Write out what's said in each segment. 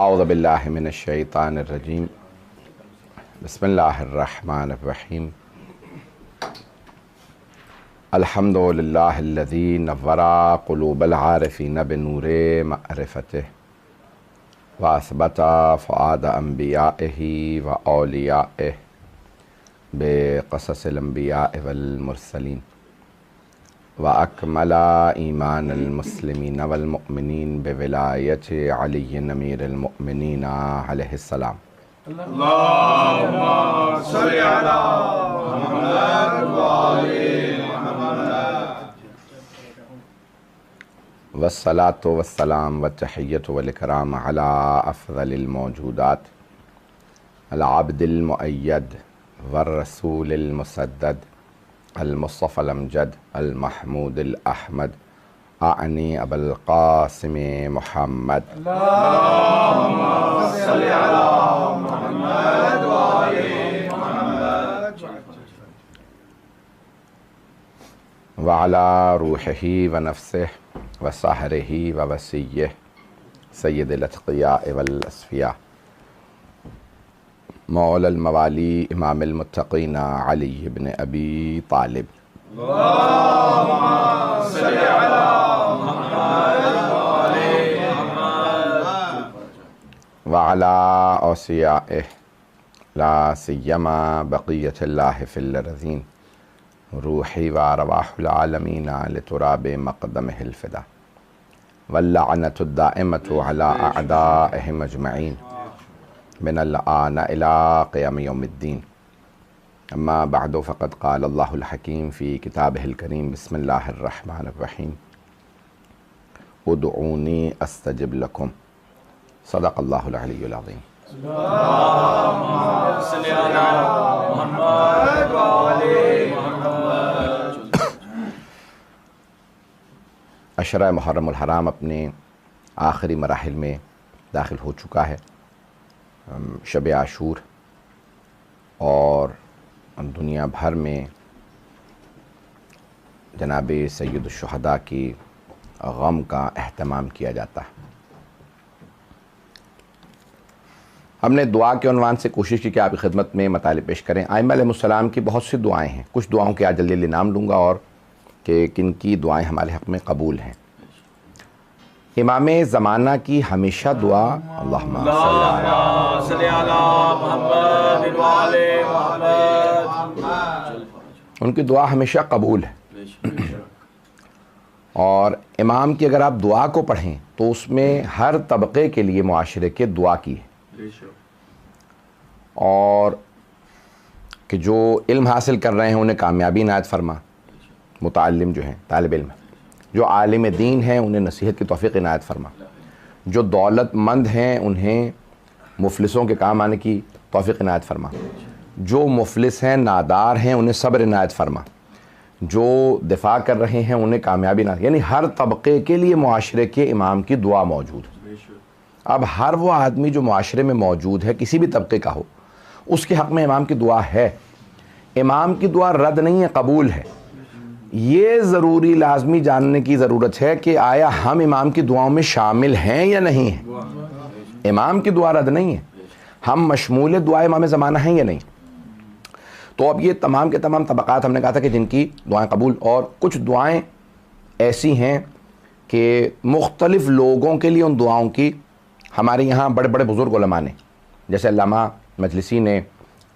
اعوذ باللہ من الشیطان الرجیم بسم اللہ الرحمن الرحیم الحمد للہ الذی نور قلوب العارفین بنور معرفتہ واثبت فؤاد انبیائہ واولیائہ بقصص الانبیاء والمرسلین وأكمل إيمان المسلمين والمؤمنين بولاية علي أمير المؤمنين عليه السلام. اللهم صل على محمد وآل محمد. والصلاة والسلام والتحية والإكرام على أفضل الموجودات العبد المؤيد والرسول المسدد المصطفى الأمجد المحمود الأحمد أعني أبا القاسم محمد. اللهم صل على محمد وآل محمد. وعلى روحه ونفسه وسحره ووسيه سيد الأتقياء والأصفياء مولا الموالي إمام المتقين علي بن أبي طالب. اللهم صل على محمد وآل محمد. وعلى أوصيائه لا سيما بقية الله في الأرضين روحي وأرواح العالمين لتراب مقدمه الفدا واللعنة الدائمة على أعدائهم أجمعين من الآن إلى قيام يوم الدين. أما بعد فقد قال الله الحكيم في كتابه الكريم بسم الله الرحمن الرحيم ادعوني أستجب لكم صدق الله العلي العظيم. اللهم صل على محمد وآل محمد. عشرہ محرم الحرام اپنے آخری مراحل میں داخل ہو چکا ہے. شب عاشور اور دنیا بھر میں جناب سید الشہداء کی غم کا اہتمام کیا جاتا ہے. ہم نے دعا کے عنوان سے کوشش کی کہ آپ کی خدمت میں مطالب پیش کریں. ائمہ علیہ السلام کی بہت سی دعائیں ہیں. کچھ دعاؤں کے آج جلدی نام لوں گا اور کہ کن کی دعائیں ہمارے حق میں قبول ہیں. امام زمانہ کی ہمیشہ دعا اللہم صل علی محمد وآل محمد. ان کی دعا ہمیشہ قبول ہے. اور امام کی اگر آپ دعا کو پڑھیں تو اس میں ہر طبقے کے لیے معاشرے کے دعا کی ہے. اور کہ جو علم حاصل کر رہے ہیں انہیں کامیابی عنایت فرما. متعلم جو ہیں طالب علم جو عالم دین ہیں انہیں نصیحت کی توفیق عنایت فرما. جو دولت مند ہیں انہیں مفلسوں کے کام آنے کی توفیق عنایت فرما. جو مفلس ہیں نادار ہیں انہیں صبر عنایت فرما. جو دفاع کر رہے ہیں انہیں کامیابی عنایت. یعنی ہر طبقے کے لیے معاشرے کے امام کی دعا موجود ہے. اب ہر وہ آدمی جو معاشرے میں موجود ہے کسی بھی طبقے کا ہو اس کے حق میں امام کی دعا ہے. امام کی دعا رد نہیں ہے قبول ہے. یہ ضروری لازمی جاننے کی ضرورت ہے کہ آیا ہم امام کی دعاؤں میں شامل ہیں یا نہیں ہیں. امام کی دعا رد نہیں ہے. ہم مشمول دعا امام زمانہ ہیں یا نہیں. تو اب یہ تمام کے تمام طبقات ہم نے کہا تھا کہ جن کی دعائیں قبول. اور کچھ دعائیں ایسی ہیں کہ مختلف لوگوں کے لیے ان دعاؤں کی ہمارے یہاں بڑے بڑے بزرگ علماء نے جیسے علامہ مجلسی نے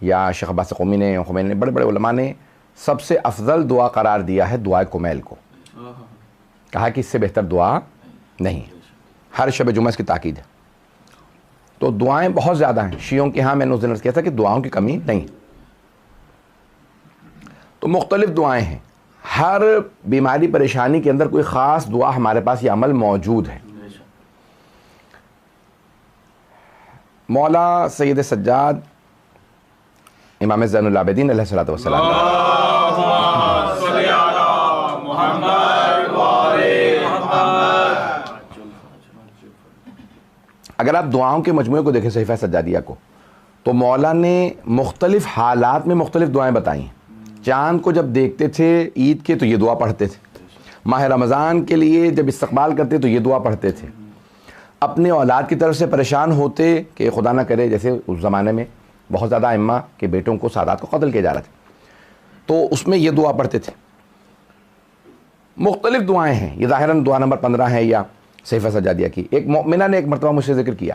یا شیخ عباس قومی نے خمینی نے بڑے بڑے علماء نے سب سے افضل دعا قرار دیا ہے دعائے کمیل کو. کہا کہ اس سے بہتر دعا نہیں. ہر شب جمعہ اس کی تاکید ہے. تو دعائیں بہت زیادہ ہیں. شیعوں کے ہاں میں نے اس دن عرض کیا تھا کہ دعاؤں کی کمی نہیں. تو مختلف دعائیں ہیں. ہر بیماری پریشانی کے اندر کوئی خاص دعا ہمارے پاس یہ عمل موجود ہے. مولا سید سجاد امام زین العابدین علیہ الصلوۃ والسلام اگر آپ دعاؤں کے مجموعے کو دیکھیں صحیفہ سجادیہ کو تو مولا نے مختلف حالات میں مختلف دعائیں بتائی ہیں. چاند کو جب دیکھتے تھے عید کے تو یہ دعا پڑھتے تھے. ماہ رمضان کے لیے جب استقبال کرتے تو یہ دعا پڑھتے تھے. اپنے اولاد کی طرف سے پریشان ہوتے کہ خدا نہ کرے، جیسے اس زمانے میں بہت زیادہ ائمہ کے بیٹوں کو، سادات کو قتل کیا جا رہا تھا، تو اس میں یہ دعا پڑھتے تھے. مختلف دعائیں ہیں، یہ ظاہراً دعا نمبر 15 ہے یا صحیفہ سجادیہ کی. ایک مومنہ نے ایک مرتبہ مجھ سے ذکر کیا،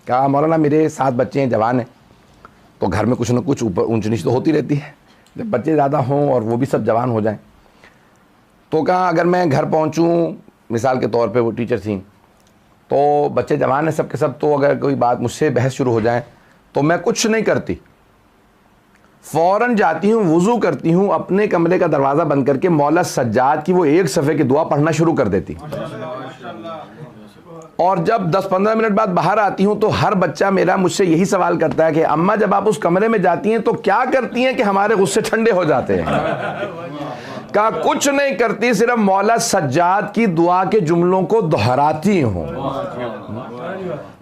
کہا مولانا میرے 7 بچے ہیں، جوان ہیں، تو گھر میں کچھ نہ کچھ اوپر اونچ نیچ تو ہوتی رہتی ہے، جب بچے زیادہ ہوں اور وہ بھی سب جوان ہو جائیں، تو کہا اگر میں گھر پہنچوں، مثال کے طور پہ وہ ٹیچر تھیں، تو بچے جوان ہیں سب کے سب، تو اگر کوئی بات مجھ سے بحث شروع ہو جائے تو میں کچھ نہیں کرتی، فوراً جاتی ہوں، وضو کرتی ہوں، اپنے کمرے کا دروازہ بند کر کے مولا سجاد کی وہ 1 صفحے کی دعا پڑھنا شروع کر دیتی، اور جب 10-15 منٹ بعد باہر آتی ہوں تو ہر بچہ میرا مجھ سے یہی سوال کرتا ہے کہ اماں جب آپ اس کمرے میں جاتی ہیں تو کیا کرتی ہیں کہ ہمارے غصے ٹھنڈے ہو جاتے ہیں؟ کہا کچھ نہیں کرتی، صرف مولا سجاد کی دعا کے جملوں کو دہراتی ہوں.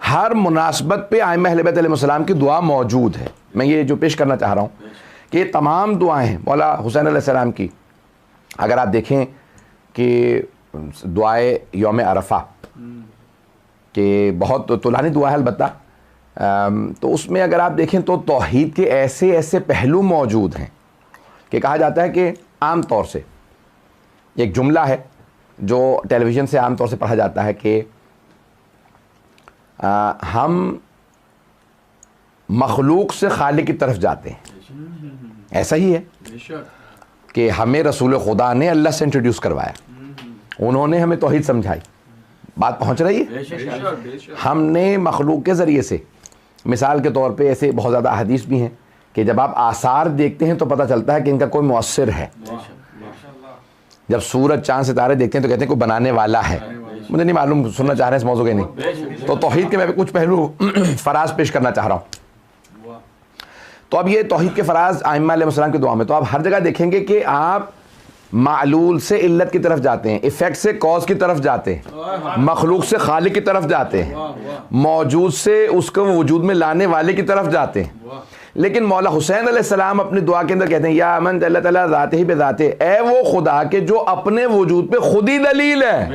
ہر مناسبت پہ ائمہ اہل بیت علیہ السلام کی دعا موجود ہے. میں یہ جو پیش کرنا چاہ رہا ہوں کہ یہ تمام دعائیں ہیں مولا حسین علیہ السلام کی. اگر آپ دیکھیں کہ دعائے یوم عرفہ کہ بہت طولانی دعا ہے البتہ، تو اس میں اگر آپ دیکھیں تو توحید کے ایسے ایسے پہلو موجود ہیں کہ کہا جاتا ہے کہ عام طور سے ایک جملہ ہے جو ٹیلی ویژن سے عام طور سے پڑھا جاتا ہے کہ ہم مخلوق سے خالق کی طرف جاتے ہیں. ایسا ہی ہے کہ ہمیں رسول خدا نے اللہ سے انٹروڈیوس کروایا، انہوں نے ہمیں توحید سمجھائی. بات پہنچ رہی ہے؟ ہم نے مخلوق کے ذریعے سے، مثال کے طور پہ ایسے بہت زیادہ احادیث بھی ہیں کہ جب آپ آثار دیکھتے ہیں تو پتہ چلتا ہے کہ ان کا کوئی مؤثر ہے. جب سورج چاند ستارے دیکھتے ہیں تو کہتے ہیں کوئی بنانے والا ہے. مجھے نہیں معلوم سننا چاہ رہے ہیں اس موضوع کے نہیں، تو توحید کے میں کچھ پہلو فراز پیش کرنا چاہ رہا ہوں. تو اب یہ توحید کے فراز ائمہ علیہ السلام کی دعا میں، تو آپ ہر جگہ دیکھیں گے کہ آپ معلول سے علت کی طرف جاتے ہیں، ایفیکٹ سے کاز کی طرف جاتے ہیں، مخلوق سے خالق کی طرف جاتے ہیں، موجود سے اس کو وجود میں لانے والے کی طرف جاتے ہیں. لیکن مولا حسین علیہ السلام اپنی دعا کے اندر کہتے ہیں یا من جل تعالیٰ ذاتہ ہی بذاتہ، اے وہ خدا کہ جو اپنے وجود پہ خود ہی دلیل ہے.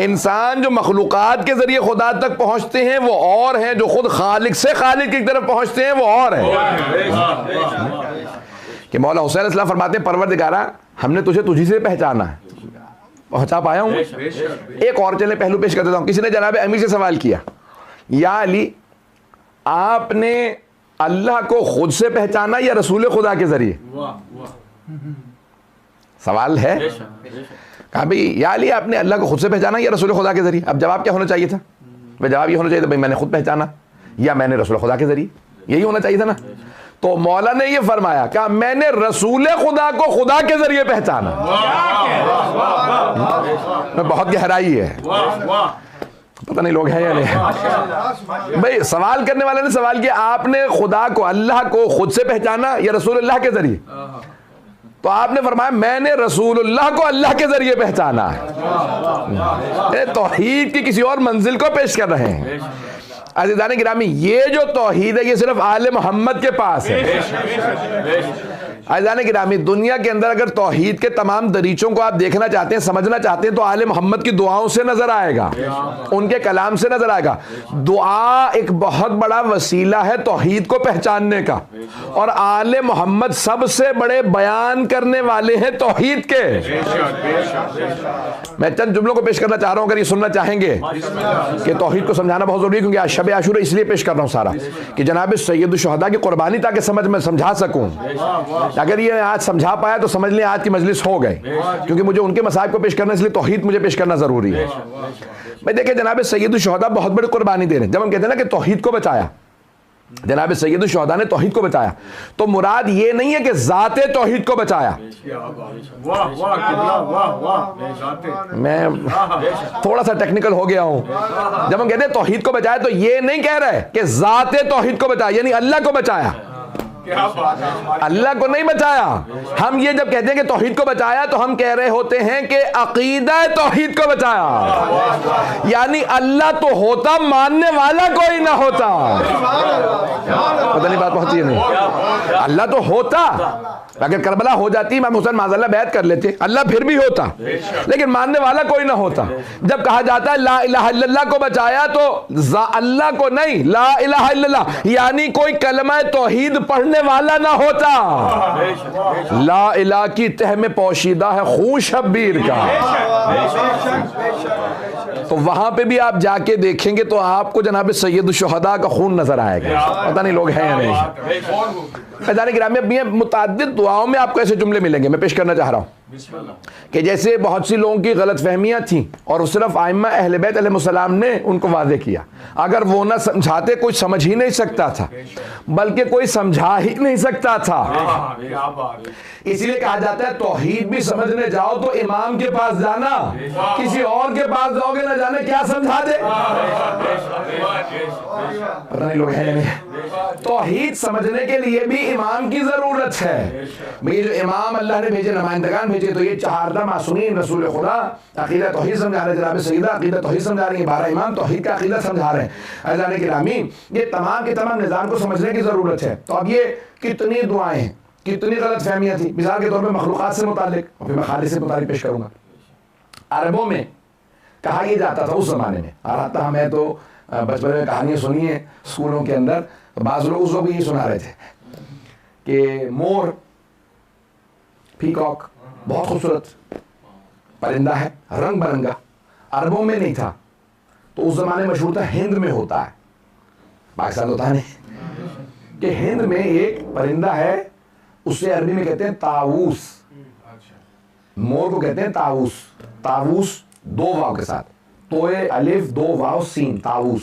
انسان جو مخلوقات کے ذریعے خدا تک پہنچتے ہیں وہ اور ہیں، جو خود خالق سے خالق کی طرف پہنچتے ہیں وہ اور ہیں. کہ مولا حسین علیہ السلام فرماتے ہیں پروردگارا ہم نے تجھے تجھی سے پہچانا ہے. پہنچا پایا ہوں؟ ایک اور چلے پہلو پیش کر دیتا ہوں. کسی نے جناب امیر سے سوال کیا، یا علی آپ نے اللہ کو خود سے پہچانا یا رسول خدا کے ذریعے؟ سوال ہے. کہا بھئی یا علی آپ نے اللہ کو خود سے پہچانا یا رسول خدا کے ذریعے؟ اب جواب کیا ہونا چاہیے تھا؟ جواب یہ ہونا چاہیے تھا بھئی میں نے خود پہچانا یا میں نے رسول خدا کے ذریعے، یہی ہونا چاہیے تھا نا. تو مولا نے یہ فرمایا کہ میں نے رسول خدا کو خدا کے ذریعے پہچانا. بہت گہرائی ہے، پتہ نہیں لوگ ہیں یا نہیں. بھئی سوال کرنے والے نے سوال کیا آپ نے خدا کو، اللہ کو خود سے پہچانا یا رسول اللہ کے ذریعے؟ تو آپ نے فرمایا میں نے رسول اللہ کو اللہ کے ذریعے پہچانا ہے. توحید کی کسی اور منزل کو پیش کر رہے ہیں. عزیزان گرامی یہ جو توحید ہے یہ صرف آل محمد کے پاس ہے. عزیزان گرامی دنیا کے اندر اگر توحید کے تمام دریچوں کو آپ دیکھنا چاہتے ہیں، سمجھنا چاہتے ہیں، تو آل محمد کی دعاؤں سے نظر آئے گا، ان کے کلام سے نظر آئے گا. دعا ایک بہت بڑا وسیلہ ہے توحید کو پہچاننے کا، اور آل محمد سب سے بڑے بیان کرنے والے ہیں توحید کے. میں چند جملوں کو پیش کرنا چاہ رہا ہوں اگر یہ سننا چاہیں گے کہ توحید کو سمجھانا بہت ضروری ہے، کیونکہ آج شب عاشورہ اس لیے پیش کر رہا ہوں سارا کہ جناب سید الشہداء کی قربانی تاکہ میں سمجھا سکوں. اگر یہ آج سمجھا پایا تو سمجھ لیں آج کی مجلس ہو گئے، کیونکہ مجھے ان کے مصائب کو پیش کرنا اس لیے توحید مجھے پیش کرنا ضروری ہے. میں دیکھیں جناب سید الشہداء بہت بڑی قربانی دے رہے ہیں. جب ہم کہتے ہیں نا کہ توحید کو بچایا، جناب سید الشہداء نے توحید کو بچایا، تو مراد یہ نہیں ہے کہ ذات توحید کو بچایا. میں تھوڑا سا ٹیکنیکل ہو گیا ہوں. جب ہم کہتے ہیں توحید کو بچایا تو یہ نہیں کہہ رہے کہ ذات توحید کو بچایا یعنی اللہ کو بچایا. اللہ کو نہیں بچایا. ہم یہ جب کہتے ہیں کہ توحید کو بچایا تو ہم کہہ رہے ہوتے ہیں کہ عقیدہ توحید کو بچایا. یعنی اللہ تو ہوتا، ماننے والا کوئی نہ ہوتا. پتہ نہیں بات پہنچی ہے نہیں. اللہ تو ہوتا، اگر کربلا ہو جاتی امام حسین معاذ اللہ بیعت کر لیتے، اللہ پھر بھی ہوتا، لیکن ماننے والا کوئی نہ ہوتا. جب کہا جاتا ہے لا الہ الا اللہ کو بچایا تو اللہ کو نہیں، لا الہ الا اللہ یعنی کوئی کلمہ توحید پڑھنے والا نہ ہوتا. لا الہ کی تہ میں پوشیدہ ہے خون شبیر کا. تو وہاں پہ بھی آپ جا کے دیکھیں گے تو آپ کو جناب سید الشہداء کا خون نظر آئے گا. پتہ نہیں لوگ ہیں یا نہیں. فیضان گرامی، متعدد دعاؤں میں آپ کو ایسے جملے ملیں گے. میں پیش کرنا چاہ رہا ہوں کہ جیسے بہت سی لوگوں کی غلط فہمیاں تھیں اور صرف ائمہ اہل بیت علیہ السلام نے ان کو واضح کیا. اگر وہ نہ سمجھاتے کوئی سمجھ ہی نہیں سکتا تھا، بلکہ کوئی سمجھا ہی نہیں سکتا تھا. اسی لیے کہا جاتا ہے توحید بھی سمجھنے جاؤ تو امام کے پاس جانا، کسی اور کے پاس جاؤ گے نہ جانے کیا سمجھا دے. پتہ نہیں لوگ ہیں نہیں. توحید سمجھنے کے لیے بھی امام کی ضرورت ہے. یہ جو امام اللہ نے بھیجے، نمائندگان بھیجے، تو یہ 14 معصومین رسول خدا عقیدہ توحید سمجھا رہے ہیں. جناب سیدہ عقیدہ توحید سمجھا رہی ہیں، 12 امام توحید کا عقیدہ سمجھا رہے ہیں. عزیزان گرامی، یہ تمام کے تمام نظام کو سمجھنے کی ضرورت ہے. تو اب یہ کتنی دعائیں ہیں، کتنی غلط فہمیاں تھیں. مثال کے طور پہ مخلوقات سے متعلق، اور پھر میں خالص سے متعلق پیش کروں گا. عربوں میں کہا یہ جاتا تھا اس زمانے میں، اور آتا ہمیں تو بچپن میں کہانیاں سنی ہیں اسکولوں کے اندر، بعض لوگ اس وقت بھی یہ سنا رہے تھے کہ مور، پیکاک بہت خوبصورت پرندہ ہے، رنگ برنگا. عربوں میں نہیں تھا تو اس زمانے مشہور تھا، ہند میں ہوتا ہے، پاکستان ہوتا نہیں. کہ ہند میں ایک پرندہ ہے، اسے عربی میں کہتے ہیں طاووس. مور کو کہتے ہیں طاووس. طاووس 2 واو کے ساتھ، توئے الف 2 واو سین، طاووس.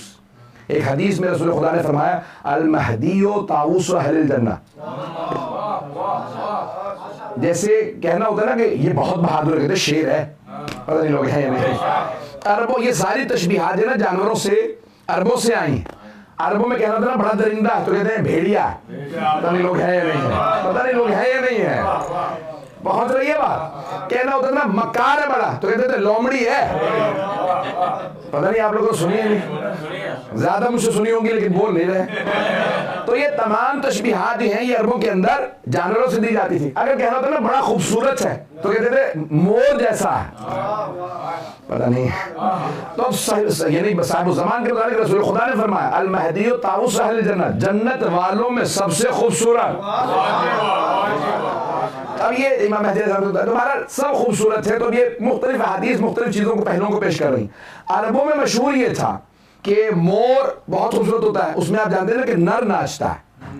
ایک حدیث میں رسول خدا نے فرمایا المہدی طاووس اہل الجنہ. جیسے کہنا ہوتا ہے نا کہ یہ بہت بہادر ہے، شیر ہے. پتہ نہیں لوگ ہیں یا نہیں. عربوں یہ ساری تشبیہات جو نا جانوروں سے عربوں سے آئی ہیں. عربوں میں کہنا ہوتا ہے نا بڑا درندہ تو کہتے ہیں بھیڑیا. پتہ نہیں لوگ ہیں یا نہیں ہے. پتہ نہیں لوگ ہیں یا نہیں ہے. پہنچ رہی ہے بات. کہنا ہوتا ہے نا مکار ہے بڑا تو کہتے تھے لومڑی ہے. پتہ نہیں آپ لوگوں کو سنی ہے نہیں، زیادہ مجھ سے سنی ہوں گی لیکن بول نہیں رہے. تو یہ تمام تشبیہات جو ہیں یہ عربوں کے اندر جانوروں سے دی جاتی تھی. اگر کہنا ہوتا ہے نا بڑا خوبصورت ہے تو کہتے تھے مور جیسا ہے. پتہ نہیں. تو یعنی صاحب الزمان کے مطابق رسول خدا نے فرمایا المہدی طاووس اہل الجنہ، جنت والوں میں سب سے خوبصورت. اب یہ امام مہدی تمہارا سب خوبصورت ہے. تو یہ مختلف احادیث مختلف چیزوں کو پہلوؤں کو پیش کر رہی. عربوں میں مشہور یہ تھا کہ مور بہت خوبصورت ہوتا ہے. اس میں آپ جانتے ہیں نا کہ نر ناچتا ہے.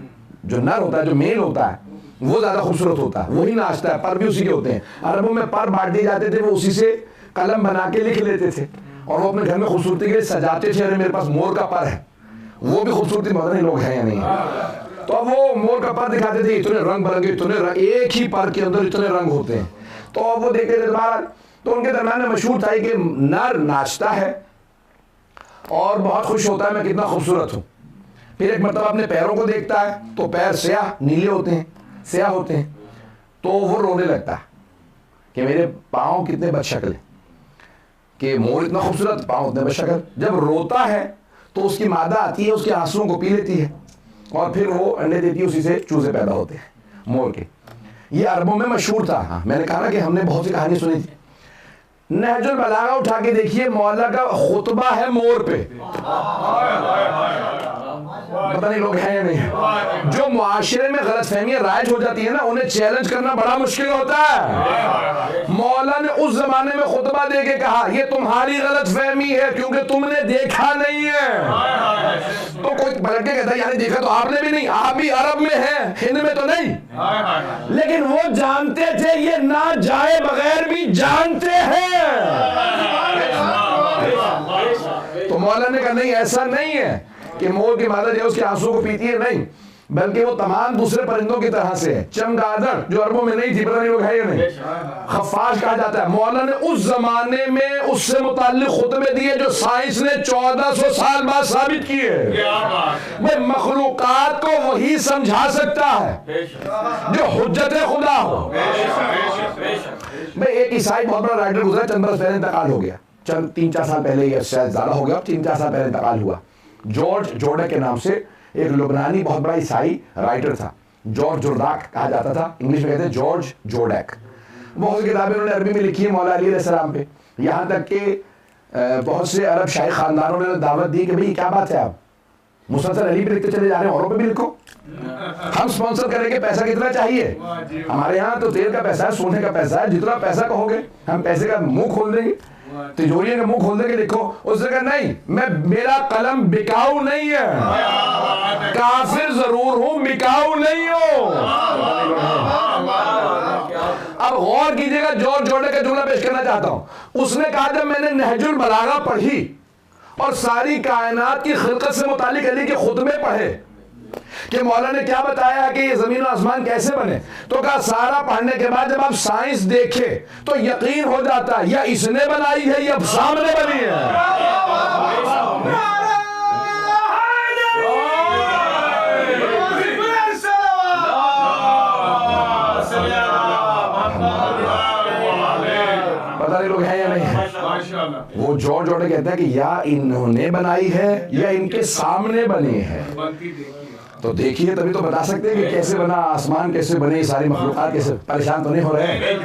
جو نر ہوتا ہے، جو میل ہوتا ہے، وہ زیادہ خوبصورت ہوتا ہے، وہی ناچتا ہے. پر بھی اسی کے ہوتے ہیں. عربوں میں پر بانٹ دیے جاتے تھے، وہ اسی سے قلم بنا کے لکھ لیتے تھے اور وہ اپنے گھر میں خوبصورتی کے لیے سجاتے تھے. ارے میرے پاس مور کا پر ہے. وہ بھی خوبصورتی بہت نہیں لوگ ہیں یا نہیں. تو اب وہ مور کا پر دکھاتے تھے، اتنے رنگ برنگے، اتنے رنگ، ایک ہی پر کے اندر اتنے رنگ ہوتے ہیں. تو اب وہ دیکھتے تھے دوبارہ. تو ان کے درمیان میں مشہور تھا کہ نر ناچتا ہے اور بہت خوش ہوتا ہے میں کتنا خوبصورت ہوں. پھر ایک مرتبہ اپنے پیروں کو دیکھتا ہے تو پیر سیاہ نیلے ہوتے ہیں، سیاہ ہوتے ہیں. تو وہ رونے لگتا ہے کہ میرے پاؤں کتنے بدشکل ہیں، کہ مور اتنا خوبصورت، پاؤں اتنے بدشکل. جب روتا ہے تو اس کی مادہ آتی ہے، اس کے آنسوؤں کو پی لیتی ہے اور پھر وہ انڈے دیتی ہے، اسی سے چوزے پیدا ہوتے ہیں مور کے. یہ عربوں میں مشہور تھا. ہاں میں نے کہا نا کہ ہم نے بہت سی کہانی سنی تھی. نہج البلاغہ اٹھا کے دیکھیے، مولا کا خطبہ ہے مور پہ. پتہ نہیں لوگ ہیں یا نہیں. جو معاشرے میں غلط فہمیاں رائج ہو جاتی ہیں نا، انہیں چیلنج کرنا بڑا مشکل ہوتا ہے. مولا نے اس زمانے میں خطبہ دے کے کہا یہ تمہاری غلط فہمی ہے کیونکہ تم نے دیکھا نہیں ہے. تو کوئی پلٹ کے کہتا ہے یعنی دیکھا تو آپ نے بھی نہیں، آپ بھی عرب میں ہیں، ہند میں تو نہیں. لیکن وہ جانتے تھے یہ نہ جائے بغیر بھی جانتے ہیں. تو مولا نے کہا نہیں ایسا نہیں ہے کہ مور کی مادہ جو ہے اس کے آنسو کو پیتی ہے. نہیں، بلکہ وہ تمام دوسرے پرندوں کی طرح سے ہے. چمگادڑ جو عربوں میں نہیں تھی، پتہ نہیں لوگ ہے یا نہیں، خفاش کہا جاتا ہے. مولا نے اس زمانے میں اس سے متعلق خطبے دیے جو سائنس نے 1400 سال بعد ثابت کیے. بھئی مخلوقات کو وہی سمجھا سکتا ہے جو حجت خدا ہو. بھئی ایک عیسائی بہت بڑا رائٹر گزرا، چند برس پہلے انتقال ہو گیا، چند 3-4 سال پہلے، یا شاید زیادہ ہو گیا، 3-4 سال پہلے انتقال ہوا. جارج جورڈیک کے نام سے ایک لبنانی بہت بڑا عیسائی رائٹر تھا. جارج جورداک کہا جاتا تھا، انگلش میں کہتے ہیں جارج جورڈیک. بہت سی کتابیں انہوں نے عربی میں لکھی ہیں مولا علی علیہ السلام پہ. یہاں تک کہ بہت سے عرب شاہی خاندانوں نے دعوت دی کہ بھئی کیا بات ہے، آپ مسلسل علی پہ لکھتے چلے جا رہے ہیں، اوروں پہ بھی لکھو، ہم سپانسر کریں گے. پیسہ کتنا چاہیے؟ ہمارے ہاں تو تیل کا پیسہ ہے، سونے کا پیسہ ہے، جتنا پیسہ کہو گے ہم پیسے کا منہ کھول دیں گے، تجوریے کا منہ کھول دیں گے، لکھو. اس نے کہا نہیں، میرا قلم بکاؤ نہیں ہے، کافر ضرور ہوں، بکاؤ نہیں ہوں. اب غور کیجئے گا، جارج جورڈیک کا جملہ پیش کرنا چاہتا ہوں. اس نے کہا جب میں نے نہج البلاغہ پڑھی اور ساری کائنات کی خلقت سے متعلق علی کے خطبے پڑھے کہ مولا نے کیا بتایا کہ یہ زمین و آسمان کیسے بنے، تو کہا سارا پڑھنے کے بعد جب آپ سائنس دیکھے تو یقین ہو جاتا ہے یا اس نے بنائی ہے یا سامنے بنی ہے. پتہ نہیں لوگ ہیں یا نہیں ہیں. وہ جارج جورڈیک کہتا ہے کہ یا انہوں نے بنائی ہے یا ان کے سامنے بنی ہے. تو دیکھیے تبھی تو بتا سکتے ہیں کہ کیسے بنا آسمان، کیسے بنے یہ ساری مخلوقات، کیسے. پریشان تو نہیں ہو رہے ہیں.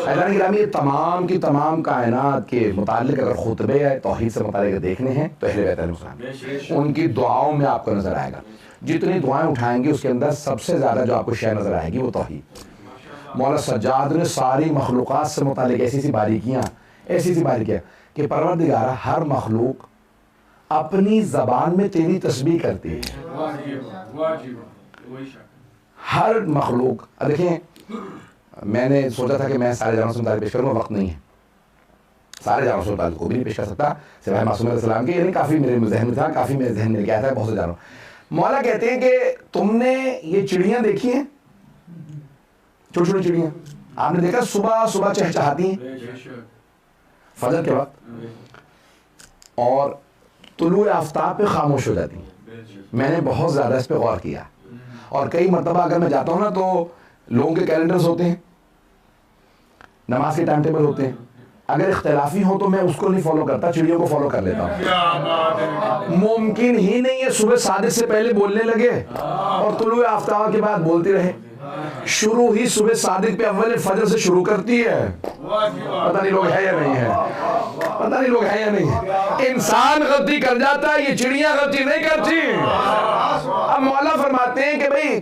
اعلان گرامی یہ تمام کی تمام کائنات کے متعلق اگر خطبے توحید سے متعلق دیکھنے ہیں تو اہل بیت علیہ السلام ان کی دعاؤں میں آپ کو نظر آئے گا. جتنی دعائیں اٹھائیں گے اس کے اندر سب سے زیادہ جو آپ کو شے نظر آئے گی وہ توحید. مولا سجاد نے ساری مخلوقات سے متعلق ایسی سی باریکیاں کہ پروردگارہ ہر مخلوق اپنی زبان میں تیری تسبیح کرتی ہے. ہر مخلوق. دیکھیں میں نے سوچا تھا کہ میں سارے جانوروں سے متعلق پیش کروں، وقت نہیں ہے، سارے جانوروں سے متعلق کو بھی نہیں پیش کر سکتا سوائے معصوم علیہ السلام کے. یعنی کافی میرے ذہن میں تھا، کافی میرے ذہن میں گیا تھا بہت سے جانور. مولا کہتے ہیں کہ تم نے یہ چڑیاں دیکھی ہیں، چھوٹی چھوٹی چڑیاں، آپ نے دیکھا صبح صبح چہچہاتی ہیں فجر کے وقت اور طلوع آفتاب پہ خاموش ہو جاتی ہیں. میں نے بہت زیادہ اس پہ غور کیا اور کئی مرتبہ اگر میں جاتا ہوں نا تو لوگوں کے کیلنڈرز ہوتے ہیں، نماز کے ٹائم ٹیبل ہوتے ہیں، اگر اختلافی ہوں تو میں اس کو نہیں فالو کرتا، چڑیوں کو فالو کر لیتا ہوں. ممکن ہی نہیں ہے صبح صادق سے پہلے بولنے لگے اور طلوع آفتاب کے بعد بولتے رہے. شروع ہی صبح صادق پہ اول فجر سے شروع کرتی ہے. پتہ نہیں لوگ ہے یا نہیں ہے، پتہ نہیں لوگ ہے یا نہیں ہے. انسان غلطی کر جاتا ہے، یہ چڑیاں غلطی نہیں کرتی. اب مولا فرماتے ہیں کہ بھئی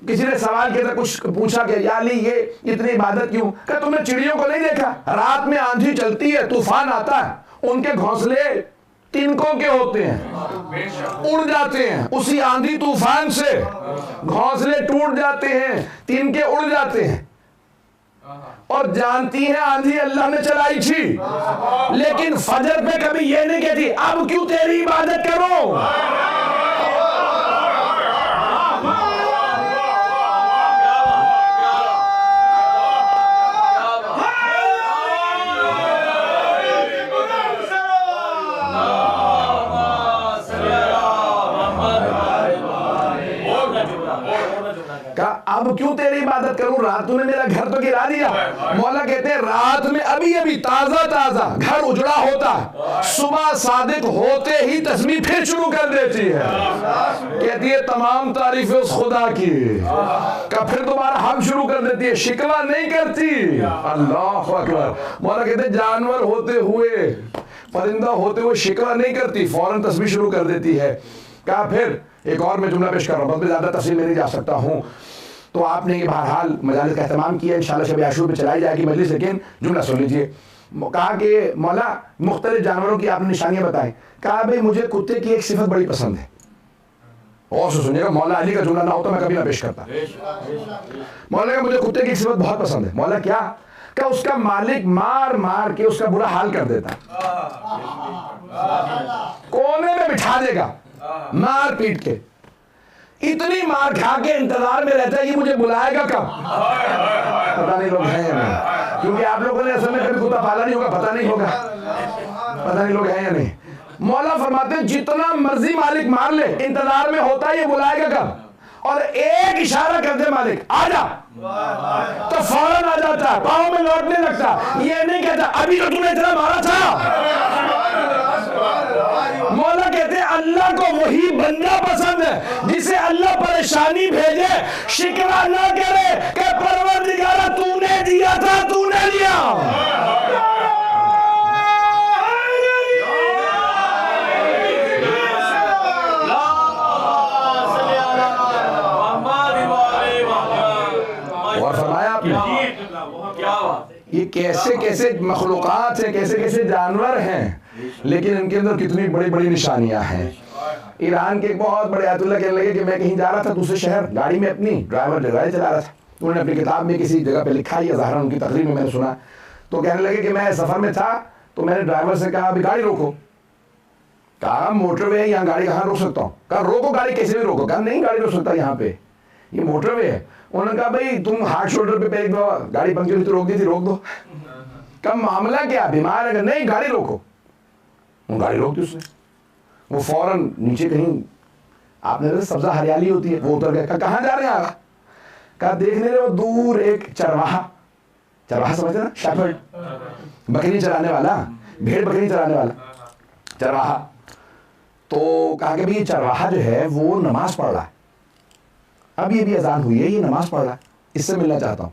کسی نے سوال کیا تھا، کچھ پوچھا کہ یا علی یہ اتنی عبادت کیوں؟ کہ تم نے چڑیوں کو نہیں دیکھا؟ رات میں آندھی چلتی ہے، طوفان آتا ہے، ان کے گھونسلے تنکوں کے ہوتے ہیں، اڑ جاتے ہیں اسی آندھی طوفان سے، گھونسلے ٹوٹ جاتے ہیں، تنکے اڑ جاتے ہیں. اور جانتی ہیں آندھی اللہ نے چلائی تھی، لیکن فجر پہ کبھی یہ نہیں کہتی اب کیوں تیری عبادت کروں. اب کیوں تیری عبادت کروں، رات تو نے میرا گھر تو گرا دیا. مولا کہتے ہیں رات میں ابھی تازہ گھر اجڑا ہوتا ہے، صبح صادق ہوتے ہی تسبیح پھر شروع کر دیتی ہے. کہتی ہے تمام تعریف اس خدا کی، کہ پھر دوبارہ ہم شروع کر دیتی ہے، شکوہ نہیں کرتی. اللہ اکبر. مولا کہتے ہیں جانور ہوتے ہوئے، پرندہ ہوتے ہوئے شکوہ نہیں کرتی، فوراً تسبیح شروع کر دیتی ہے. کہا پھر ایک اور میں جملہ پیش کر رہا ہوں، بہت زیادہ تفصیل میں نہیں جا سکتا ہوں. تو آپ نے یہ بہرحال مجالس کا اہتمام کیا، انشاءاللہ شب عاشور پہ چلائی جائے گی مجلس، لیکن جملہ سن لیجئے. کہا کہ مولا مختلف جانوروں کی آپ نے نشانیاں بتائیں. کہا بھئی مجھے کتے کی ایک صفت بڑی پسند ہے. اور سنیے گا، مولا علی کا جملہ نہ ہوتا میں کبھی نہ پیش کرتا. مولا کہ مجھے کتے کی ایک صفت بہت پسند ہے. مولا کیا؟ کہ اس کا مالک مار مار کے اس کا برا حال کر دیتا ہے، کونے میں بٹھا دے گا مار پیٹ کے. اتنی مار کھا کے انتظار میں رہتا ہے کہ مجھے بلائے گا کب. پتہ نہیں لوگ ہیں یا نہیں, کیونکہ آپ لوگوں نے اصل میں کبھی کتا پالا نہیں ہوگا, پتہ نہیں ہوگا, پتہ نہیں لوگ ہیں یا نہیں. مولا فرماتے ہیں جتنا مرضی مالک مار لے, انتظار میں ہوتا ہے یہ بلائے گا کب, اور ایک اشارہ کر دے مالک آ جا تو فوراً آ جاتا ہے, پاؤں میں لوٹنے لگتا. یہ نہیں کہتا ابھی تو تم نے اتنا مارا تھا. مولا کہتے ہیں اللہ کو وہی بندہ پسند ہے جسے اللہ پریشانی بھیجے شکوہ نہ کرے کہ پروردگارہ تو نے دیا تھا, تو نے لیا. اور فرمایا آپ نے یہ کیسے کیسے مخلوقات ہیں, کیسے کیسے جانور ہیں, لیکن ان کے اندر کتنی بڑی بڑی نشانیاں ہیں. ایران کے ایک بہت بڑے آیت اللہ کہنے لگے کہ میں کہیں جا رہا تھا دوسرے شہر, گاڑی میں اپنی ڈرائیور گاڑی چلا رہا تھا. انہوں نے اپنی کتاب میں کسی جگہ پہ لکھا, یا ظاہراً ان کی تقریر میں نے سنا, تو کہنے لگے کہ میں سفر میں تھا تو میں نے ڈرائیور سے کہا ابھی گاڑی روکو. کہا موٹر وے ہے, یہاں گاڑی کہاں روک سکتا ہوں. کہا روکو گاڑی, کیسے بھی روکو. کہا نہیں گاڑی روک سکتا یہاں پہ, یہ موٹر وے ہے. انہوں نے کہا بھائی تم ہارڈ شولڈر پہ ایک دو گاڑی پنکچر ہوئی تو روک دی تھی, روک دو. کہا معاملہ کیا, بیمار ہے؟ نہیں گاڑی روکو. گاڑی روک دی اس نے. وہ فوراً نیچے کہیں آپ نے سبزہ ہریالی ہوتی ہے, وہ اتر گئے. کہا کہاں جا رہے ہیں آگا؟ کہا دیکھنے رہے وہ دور ایک چرواہا, چرواہا سمجھتے نا, شیپرڈ, بکری چرانے والا, بھیڑ بکری چرانے والا چرواہا. تو کہا کہ یہ چرواہا جو ہے وہ نماز پڑھ رہا ہے, اب یہ بھی اذان ہوئی ہے, یہ نماز پڑھ رہا ہے, اس سے ملنا چاہتا ہوں.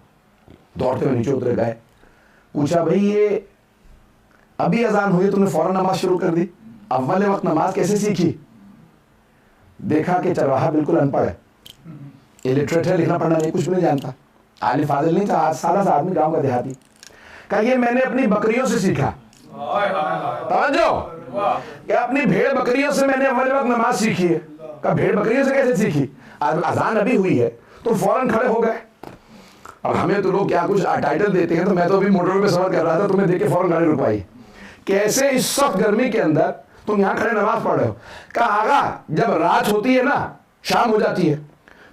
دوڑتے ہوئے نیچے اترے گئے, پوچھا بھائی یہ ابھی اذان ہوئی تم نے فوراً نماز شروع کر دی, اول وقت نماز کیسے سیکھی؟ دیکھا کہ چرواہا بالکل ان پڑھ ہے, الٹریٹ ہے, لکھنا پڑھنا نہیں, کچھ بھی نہیں جانتا, عالم فاضل نہیں تھا, سادہ سا آدمی, گاؤں کا دیہاتی. کہا یہ میں نے اپنی بکریوں سے سیکھا. توجہ, کہ اپنی بھیڑ بکریوں سے میں نے اول وقت نماز سیکھی ہے. کہا بھیڑ بکریوں سے کیسے سیکھی؟ اذان ابھی ہوئی ہے تو فوراً کھڑے ہو گئے. اب ہمیں تو لوگ کیا کچھ ٹائٹل دیتے ہیں, تو میں تو ابھی موٹر پہ سفر کر رہا تھا, تمہیں دیکھ کے فوراً گاڑی رکوائی. کیسے اس سخت گرمی کے اندر تم یہاں کھڑے نماز پڑھ رہے ہو؟ کہا آغا جب رات ہوتی ہے نا, شام ہو جاتی ہے,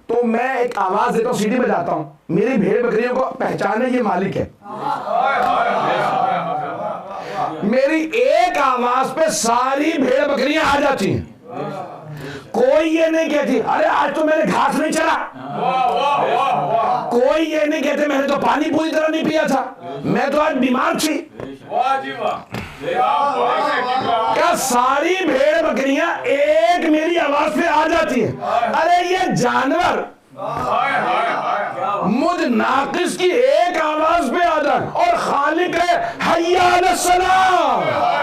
تو میں ایک آواز دیتا ہوں, سیڑھی پہ جاتا ہوں, میری بھیڑ بکریوں کو پہچانے یہ مالک ہے. میری ایک آواز پہ ساری بھیڑ بکریاں آ جاتی ہیں. کوئی یہ نہیں کہتی ارے آج تو میں نے گھاس نہیں چرا, کوئی یہ نہیں کہتے میں نے تو پانی پوری طرح نہیں پیا تھا, میں تو آج بیمار تھی. کیا ساری بھیڑ بکریاں ایک میری آواز پہ آ جاتی ہیں؟ ارے یہ جانور مجھ ناقص کی ایک آواز پہ آ جائیں, اور خالق ہے حی علی الصلاۃ.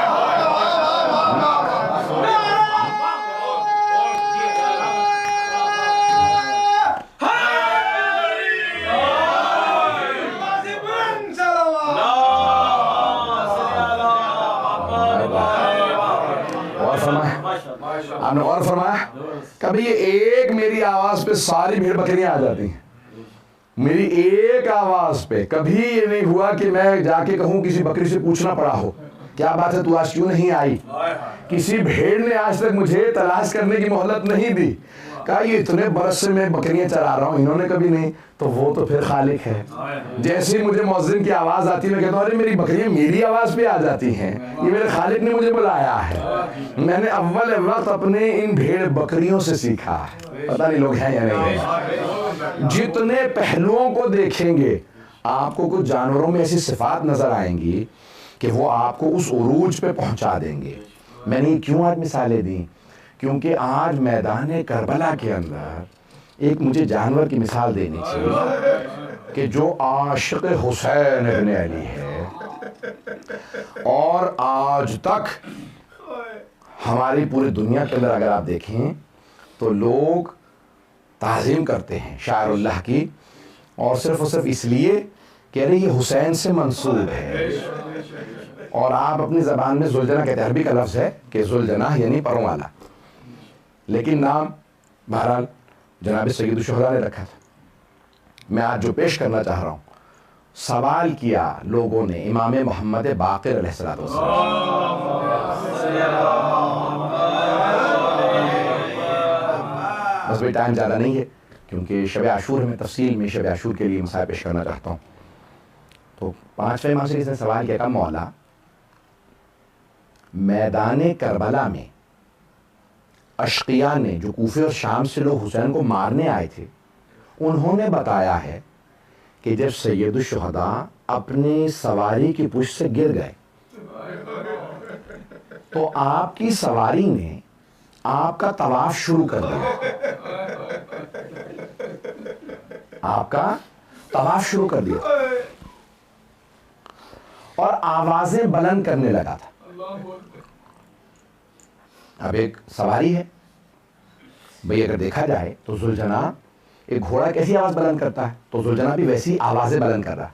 آپ نے اور فرمایا کبھی یہ ایک میری آواز پہ ساری بھیڑ بکریاں آ جاتی ہیں, میری ایک آواز پہ. کبھی یہ نہیں ہوا کہ میں جا کے کہوں کسی بکری سے پوچھنا پڑا ہو کیا بات ہے تو آج کیوں نہیں آئی. کسی بھیڑ نے آج تک مجھے تلاش کرنے کی مہلت نہیں دی. کہا یہ اتنے برس سے میں بکریاں چرا رہا ہوں, انہوں نے کبھی نہیں. تو وہ تو پھر خالق ہے. جیسے ہی مجھے مؤذن کی آواز آتی ہے میں کہتا ہوں ارے میری بکریاں میری آواز پہ آ جاتی ہیں, یہ میرے خالق نے مجھے بلایا ہے. میں نے اول وقت اپنے ان بھیڑ بکریوں سے سیکھا ہے. پتہ نہیں لوگ ہیں یا نہیں. جتنے پہلوؤں کو دیکھیں گے آپ کو کچھ جانوروں میں ایسی صفات نظر آئیں گی کہ وہ آپ کو اس عروج پہ پہنچا دیں گے. میں نے کیوں آج مثالیں دیں؟ کیونکہ آج میدان کربلا کے اندر ایک مجھے جانور کی مثال دینی چاہیے کہ جو عاشق حسین ابن علی ہے, اور آج تک ہماری پوری دنیا کے اندر اگر آپ دیکھیں تو لوگ تعظیم کرتے ہیں شاعر اللہ کی, اور صرف اس لیے کہ ارے یہ حسین سے منسوب ہے. اور آپ اپنی زبان میں ذوالجناح کہتے ہیں, عربی کا لفظ ہے کہ ذوالجناح یعنی پروں والا, لیکن نام بہرحال جناب سید الشہداء نے رکھا تھا. میں آج جو پیش کرنا چاہ رہا ہوں, سوال کیا لوگوں نے امام محمد باقر علیہ السلام سے, بس بھی ٹائم زیادہ نہیں ہے کیونکہ شب عاشور میں تفصیل میں شب عاشور کے لیے مسائل پیش کرنا چاہتا ہوں. تو 5ویں امام سے اس نے سوال کیا کہ مولا میدان کربلا میں اشقیاء نے جو کوفے اور شام سے لوگ حسین کو مارنے آئے تھے انہوں نے بتایا ہے کہ جب سید الشہداء اپنی سواری کی پشت سے گر گئے تو آپ کی سواری نے آپ کا طواف شروع کر دیا. آپ کا طواف شروع کر دیا اور آوازیں بلند کرنے لگا تھا. اب ایک سواری ہے بھئی، اگر دیکھا جائے تو ذوالجناح ایک گھوڑا کیسی آواز بلند کرتا ہے تو ذوالجناح بھی ویسی آوازیں بلند کر رہا.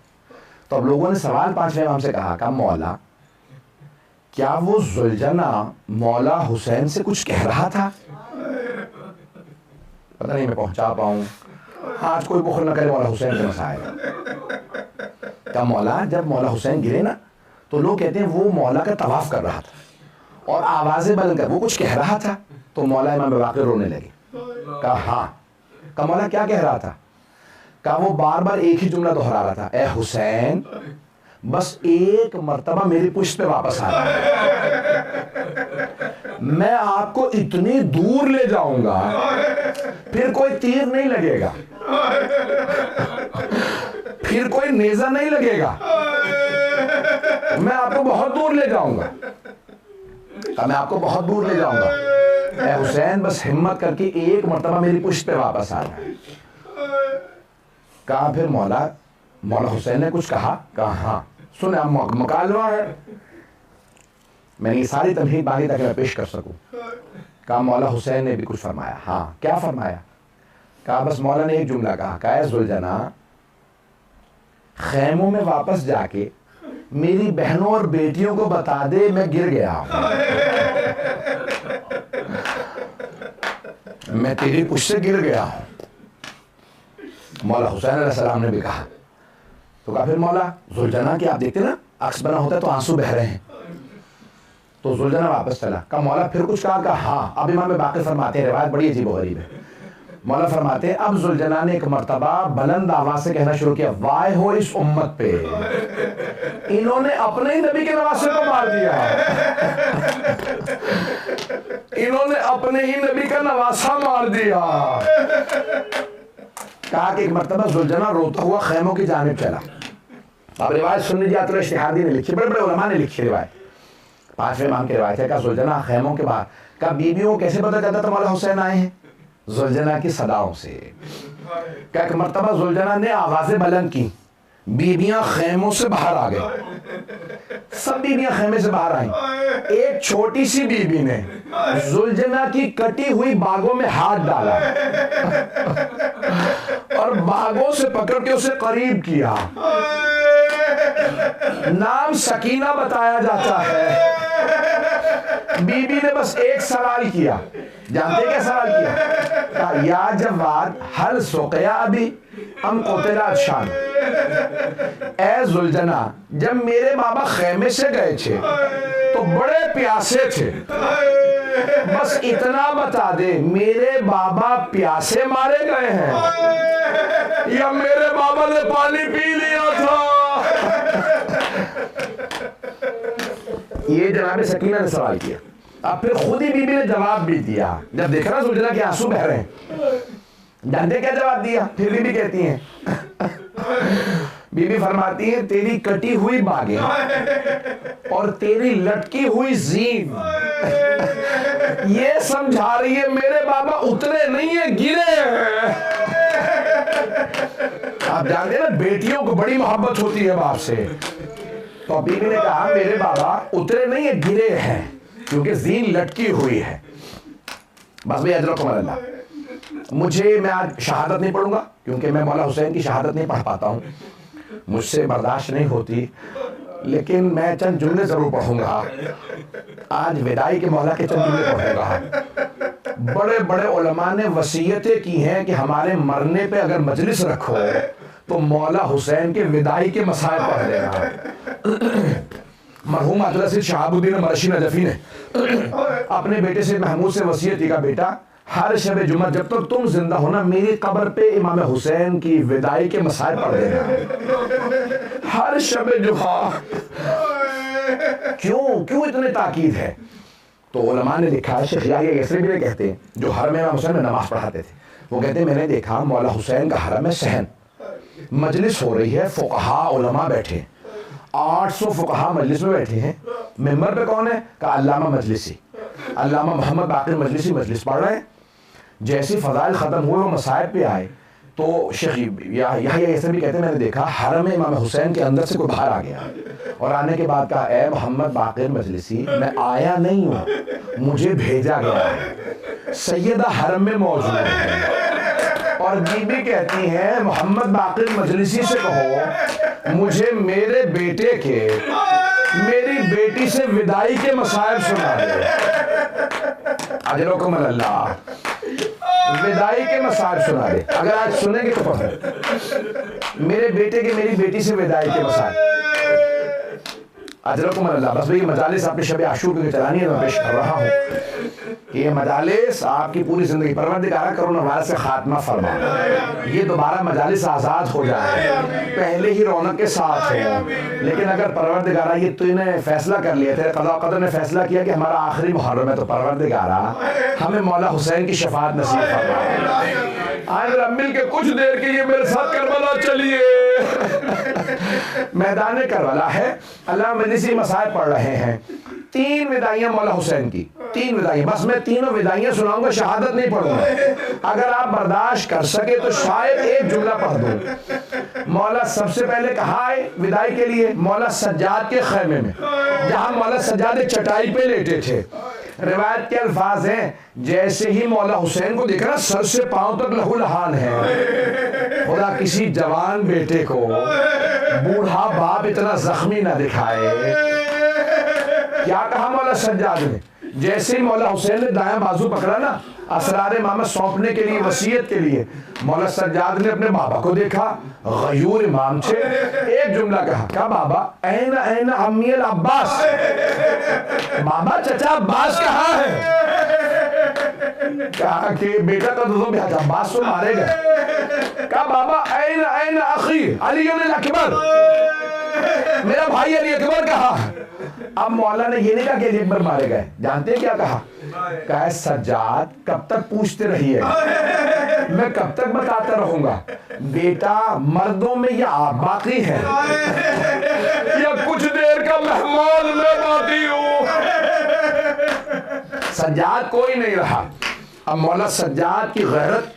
تو اب لوگوں نے سوال 5ویں امام سے کہا کہ مولا کیا وہ ذوالجناح مولا حسین سے کچھ کہہ رہا تھا؟ پتہ نہیں میں پہنچا پاؤں، آج کوئی بخل نہ کرے مولا حسین کے مسائل. کیا مولا جب مولا حسین گرے نا تو لوگ کہتے ہیں وہ مولا کا طواف کر رہا تھا اور آوازیں بلند کر وہ کچھ کہہ رہا تھا. تو مولا امام باقر رونے لگے. کہا ہاں. کہا مولا کیا کہہ رہا تھا؟ کہا وہ بار بار ایک ہی جملہ دہرا رہا تھا، اے حسین بس ایک مرتبہ میری پشت پہ واپس آ میں آپ کو اتنی دور لے جاؤں گا پھر کوئی تیر نہیں لگے گا، پھر کوئی نیزہ نہیں لگے گا، میں آپ کو بہت دور لے جاؤں گا. کہا میں آپ کو بہت دور لے جاؤں گا، اے حسین بس ہمت کر کے ایک مرتبہ میری پشت پہ واپس آ جائے. کہا پھر مولا حسین نے کچھ کہا؟ کہا ہاں. سنیں اب مکالمہ ہے، میں نے یہ ساری تمہید باقی تاکہ میں پیش کر سکوں. کہا مولا حسین نے بھی کچھ فرمایا؟ ہاں. کیا فرمایا؟ کہا بس مولا نے ایک جملہ کہا کہ اے ذوالجناح خیموں میں واپس جا کے میری بہنوں اور بیٹیوں کو بتا دے میں گر گیا ہوں، میں تیری پشت سے گر گیا ہوں. مولا حسین علیہ السلام نے بھی کہا. تو کہا پھر مولا ذوالجناح کی آپ دیکھتے نا عکس بنا ہوتا ہے تو آنسو بہ رہے ہیں. تو ذوالجناح واپس چلا. کہا مولا پھر کچھ کہا؟ کہا ہاں. اب امام باقر فرماتے ہیں، روایت بڑی عجیب و غریب ہے. مولا فرماتے ہیں اب ذوالجناح نے ایک مرتبہ بلند آواز سے کہنا شروع کیا، وائے ہو اس امت پہ، انہوں نے اپنے ہی نبی کے نواسے کو مار دیا، انہوں نے اپنے ہی نبی کا نواسہ مار دیا. کہا کہ ایک مرتبہ ذوالجناح روتا ہوا خیموں کی جانب چلا. اب روایت سن لیجیے، عطر اشتہادی نے لکھی، بڑے بڑے علماء نے لکھی روایت. 5ویں امام کی روایت ہے کہ ذوالجناح خیموں کے باہر. کہا بیویوں کو کیسے پتہ چلتا تھا مولا حسین آئے ہیں؟ ذوالجناح کی صداؤں سے. کہ ایک مرتبہ ذوالجناح نے آوازیں بلند کی، بیویاں خیموں سے باہر آ گئے، سب بیویاں خیمے سے باہر آئیں. ایک چھوٹی سی بیوی نے ذوالجناح کی کٹی ہوئی باگوں میں ہاتھ ڈالا اور باگوں سے پکڑ کے اسے قریب کیا. نام سکینہ بتایا جاتا ہے. بی بی نے بس ایک سوال کیا، جانتے کیا سوال کیا؟ کہا یا جواد حل سقیا ابی ام قتلت شان. اے ذوالجناح جب میرے بابا خیمے سے گئے تھے تو بڑے پیاسے تھے، بس اتنا بتا دے میرے بابا پیاسے مارے گئے ہیں یا میرے بابا نے پانی پی لیا تھا؟ یہ جناب سکینہ نے سوال کیا. اب پھر خود ہی بی بی نے جواب بھی دیا. جب دیکھا نا ذوالجناح کے آنسو بہ رہے ہیں، جانتے کیا جواب دیا؟ پھر بی بی کہتی ہیں، بی بی فرماتی ہے تیری کٹی ہوئی باگیں اور تیری لٹکی ہوئی زین یہ سمجھا رہی ہے میرے بابا اترے نہیں ہیں، گرے ہیں. آپ جانتے ہیں نا بیٹیوں کو بڑی محبت ہوتی ہے باپ سے. تو بی بی نے کہا میرے بابا اترے نہیں ہیں، گرے ہیں کیونکہ زین لٹکی ہوئی ہے. بس بھئی اجرکم اللہ. میں آج شہادت نہیں پڑھوں گا کیونکہ میں مولا حسین کی شہادت نہیں پڑھ پاتا ہوں، مجھ سے برداشت نہیں ہوتی، لیکن میں چند جملے ضرور پڑھوں گا. آج وداعی کے مولا کے چند جملے پڑھوں گا. بڑے بڑے علماء نے وصیتیں کی ہیں کہ ہمارے مرنے پہ اگر مجلس رکھو تو مولا حسین کے وداعی کے مسائل پڑھ لینا. مرحوم عبدالرشید شہاب الدین مرشی نجفی نے اپنے بیٹے سے محمود سے وصیت کی کہ بیٹا ہر شب جمعہ جب تک تم زندہ ہو نا میری قبر پہ امام حسین کی وداعی کے مسائل پڑھ دینا ہر شب جمعہ. کیوں اتنے تاکید ہے؟ تو علماء نے لکھا ہے، شیخ یحییٰ یسری بھی کہتے ہیں جو حرم امام حسین میں نماز پڑھاتے تھے، وہ کہتے ہیں میں نے دیکھا مولا حسین کا حرم ہے صحن، مجلس ہو رہی ہے، فقہاء علماء بیٹھے، 800 فقہاء مجلس میں بیٹھے ہیں. ممبر پہ کون ہے؟ کہا علامہ مجلسی، علامہ محمد باقر مجلسی مجلس پڑھ رہے ہیں. جیسی فضائل ختم ہوئے وہ مسائل پہ آئے تو شیخ یحییٰ یسری بھی کہتے ہیں میں نے دیکھا حرم امام حسین کے اندر سے کوئی باہر آ گیا اور آنے کے بعد کہا اے محمد باقر مجلسی میں آیا نہیں ہوں، مجھے بھیجا گیا ہے، سیدہ حرم میں موجود ہے. اور بی بی کہتی ہیں محمد باقر مجلسی سے کہو مجھے میرے بیٹے کے میری بیٹی سے وداعی کے مسائل سنا دے. اجرکم اللہ، وداعی کے مسائل سنا دے. اگر آج سنیں گے تو پڑھیں میرے بیٹے کے میری بیٹی سے وداعی کے مسائل. اجرکم اللہ. بس بھئی مجالس آپ نے شب عاشور کے چلانی ہے، میں پیش کر رہا ہوں کہ یہ مجالس آپ کی پوری زندگی پروردگارہ کرونا وائرس سے خاتمہ فرما، یہ دوبارہ مجالس آزاد ہو جائے، پہلے ہی رونق کے ساتھ ہے. لیکن اگر پروردگارہ یہ تو انہیں فیصلہ کر لیا تھے، قضا قدر نے فیصلہ کیا کہ ہمارا آخری محرم ہے، تو پروردگارہ ہمیں مولا حسین کی شفاعت نصیب فرما. آئیں ذرا مل کے کچھ دیر کے لیے میرے ساتھ کربلا چلیے. میدان کربلا ہے، علامہ مجلسی مسائل پڑھ رہے ہیں. 3 وداعیاں مولا حسین کی، 3 وداعیاں. بس میں تینوں وداعیاں سناؤں گا، شہادت نہیں پڑھوں گا. اگر آپ برداشت کر سکے تو شاید ایک جملہ پڑھ دوں. مولا سب سے پہلے کہا ہے وداعی کے لیے مولا سجاد کے خیمے میں، جہاں مولا سجاد ایک چٹائی پہ لیٹے تھے. روایت کے الفاظ ہیں جیسے ہی مولا حسین کو دیکھا نا سر سے پاؤں تک لہو لہان ہے. خدا کسی جوان بیٹے کو بوڑھا باپ اتنا زخمی نہ دکھائے. کیا کہا مولا سجاد نے؟ جیسے ہی مولا حسین نے دائیں بازو پکڑا نا اسرار امامت سونپنے کے لیے، وصیت کے لیے، مولا سجاد نے اپنے بابا کو دیکھا، غیور امام تھے. ایک جملہ کہا بابا این این امی العباس، بابا چچا عباس کہاں ہے؟ کہا کہ بیٹا کا تو عباس تو مارے گئے. کہا بابا این این اخی علی الاکبر، میرا بھائی علی اکبر کہاں ہے؟ اب مولا نے یہ نہیں کہا کہ علی اکبر مارے گئے، جانتے ہیں کیا کہا؟ کہا سجاد کب تک پوچھتے رہیے، میں کب تک بتاتا رہوں گا، بیٹا مردوں میں یا آپ باقی ہے یا کچھ دیر کا مہمان میں باقی ہوں. سجاد کوئی نہیں رہا. اب مولا سجاد کی غیرت